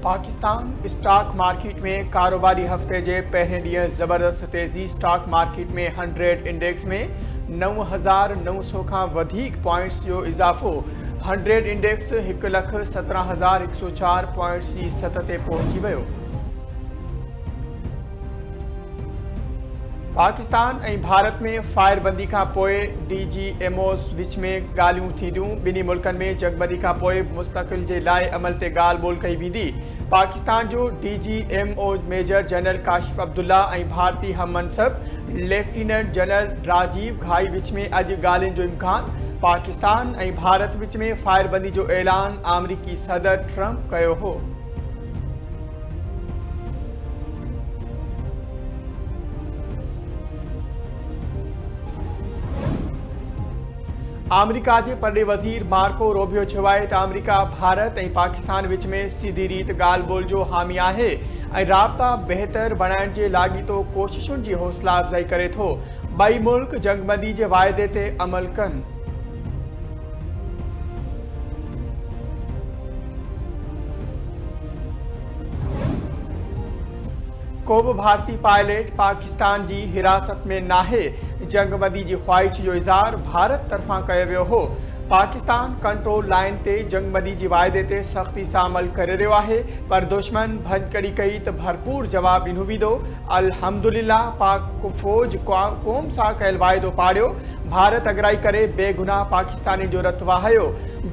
Pakistan stock market में कारोबारी हफ्ते जे पहिरें ॾींहुं ज़बरदस्त तेज़ी। स्टॉक मार्केट में 100 इंडेक्स में 9,900 खां वधीक पॉइंट्स जो इज़ाफ़ो। 100 इंडेक्स 1,17,104 पॉइंट्स जी सतह ते पहुची वियो। पाकिस्तान ऐं भारत में फायरबंदी खां पोइ DGMOs विच में ॻाल्हियूं थींदियूं। ॿिन्ही मुल्कनि में जंगबंदी खां पोइ मुस्तक़िल जे लाइ अमल ते ॻाल्हि ॿोल कई वेंदी। पाकिस्तान जो DGMO major general Kashif Abdullah ऐं भारतीय हम मनसब लेफ्टिनेंट जनरल राजीव घाई विच में अॼु ॻाल्हियुनि जो इम्कान। पाकिस्तान ऐं भारत विच में फायरबंदी जो ऐलान अमरीकी सदर ट्रंप कयो हो। अमरीका के परॾे वज़ीर मार्को रूबियो चयो आहे त अमरीका भारत ऐं पाकिस्तान विच में सीधी रीत ॻाल्हि ॿोल जो हामी आहे ऐं राब्ता बहितर बणाइण जे लाॻीतो कोशिशुनि जी हौसला अफ़ज़ाई करे थो। ॿई मुल्क जंगबंदी जे वाइदे ते अमल कनि। को बि भारतीय पायलट पाकिस्तान जी हिरासत में नाहे। जंगबंदी जी ख़्वाहिश जो इज़हार भारत तरफ़ां कयो वियो हो। पाकिस्तान कंट्रोल लाइन ते जंगबंदी जी वाइदे ते सख़्ती सां अमल करे रहियो आहे, पर दुश्मन भञकड़ी कई त भरपूर जवाब ॾिनो वेंदो। अल्हम्दुलिल्लाह पाक फ़ौज क़ौम सां कयल वाइदो पाड़ियो। भारत अगराई करे बेगुनाह पाकिस्तानी जो रत वहायो।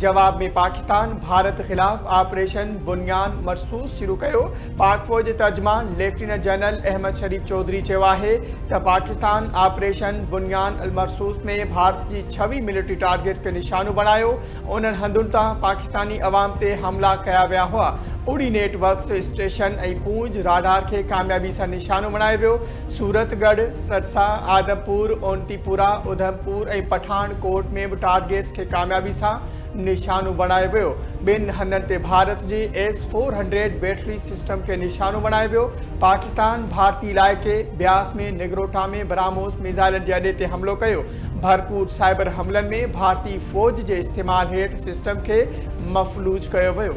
जवाब में पाकिस्तान भारत ख़िलाफ़ ऑपरेशन बुनियान मरसूस शुरू कयो। पाक फ़ौज जे तर्जमान लेफ्टिनेंट जनरल अहमद शरीफ चौधरी चयो आहे त पाकिस्तान ऑपरेशन बुनियान अल मरसूस में भारत जी 26 मिलिट्री टारगेट खे निशानो बणायो। उन्हनि हंधुनि तां पाकिस्तानी अवाम ते हमला कया विया हुआ। उड़ी नेटवर्क्स स्टेशन ऐं पूंछ राडार खे कामयाबी सां निशानो बणायो वियो। सूरतगढ़, सरसा, आदमपुर, ओंटीपुरा, उधमपुर ऐं पठानकोट में बि टारगेट्स खे कामयाबी सां निशानो बणायो वियो। ॿिनि हंधनि ते भारत जे S-400 बैटरी सिस्टम खे निशानो बणायो वियो। पाकिस्तान भारतीय इलाइक़े ब्यास में निगरोटा में ब्राह्मोस मिसाइलनि जे अॾे ते हमलो कयो। भरपूर साइबर हमलनि में भारतीय फ़ौज जे इस्तेमाल हेठि सिस्टम खे मफ़लूज कयो वियो।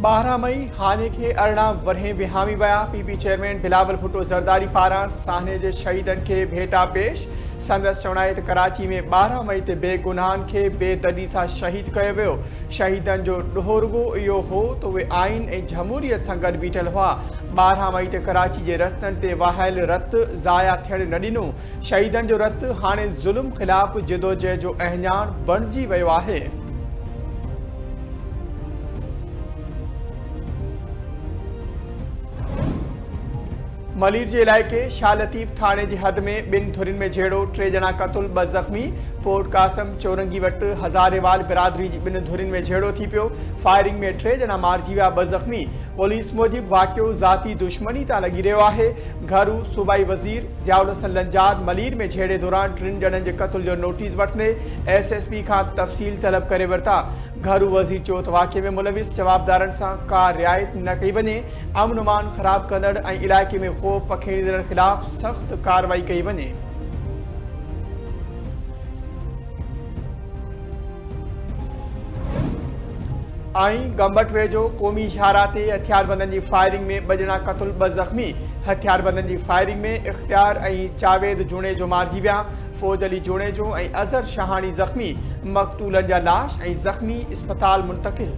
बारह मई हाने के 18 वरहें विहामी विया। PB चेयरमैन बिलावल भुट्टो ज़रदारी पारां साहने जे शहीदनि खे भेटा पेश। संदसि चवण आहे त कराची में 12 मई ते बेगुनाहनि खे बेदर्दी सां शहीद कयो वियो। शहीदनि जो ॾोहो रुॻो इहो हो त उहे आइन ऐं जमहूरियत सां गॾु बीठल हुआ। 12 मई ते कराची जे रस्तनि ते वहायल रत ज़ाया थियण न ॾिनो। शहीदनि जो रत हाणे ज़ुल्म ख़िलाफ़ जिदोजहद जो अहञाण बणिजी वियो आहे। मलीर जे इलाइक़े शाह लतीफ़ थाणे जी हद में 2 धुरियुनि में झेड़ो, 3 ॼणा क़तुल, 2 ज़ख़्मी। फोर्ट कासम चौरंगी वटि हज़ारेवाल बिरादरी जी 2 धुरियुनि में झेड़ो थी पियो। फायरिंग में 3 ॼणा मारिजी विया, 2 ज़ख़्मी। पुलिस मूजिबि वाक़ियो ज़ाती दुश्मनी तां लॻी रहियो आहे। घरू सूबाई वज़ीर ज़ियाउल हसन लंजार मलीर में झेड़े दौरान 3 ॼणनि जे क़त्ल जो नोटिस वठंदे SSP खां तफ़सील तलब करे वरिता। घरू वज़ीर चयो त वाक़े में मुलविस जवाबदारनि सां का रिआयत न कई वञे। अमन अमान ख़राब कंदड़ ऐं इलाइक़े में ख़ौफ़ पखेड़ींदड़ ख़िलाफ़ सख़्त कार्रवाई कई वञे। गंबट वेझो क़ौमी शाहरा ते हथियारबंदनि जी फायरिंग में 2 ॼणा क़तुल, 2 ज़ख़्मी। हथियारबंदनि जी फायरिंग में इख़्तियार ऐं जावेद जूणेजो मारिजी विया। फ़ौज अली जूणेजो ऐं अज़हर शाहानी ज़ख़्मी। मक़तूलनि जा लाश ऐं ज़ख़्मी इस्पताल मुंतक़िल।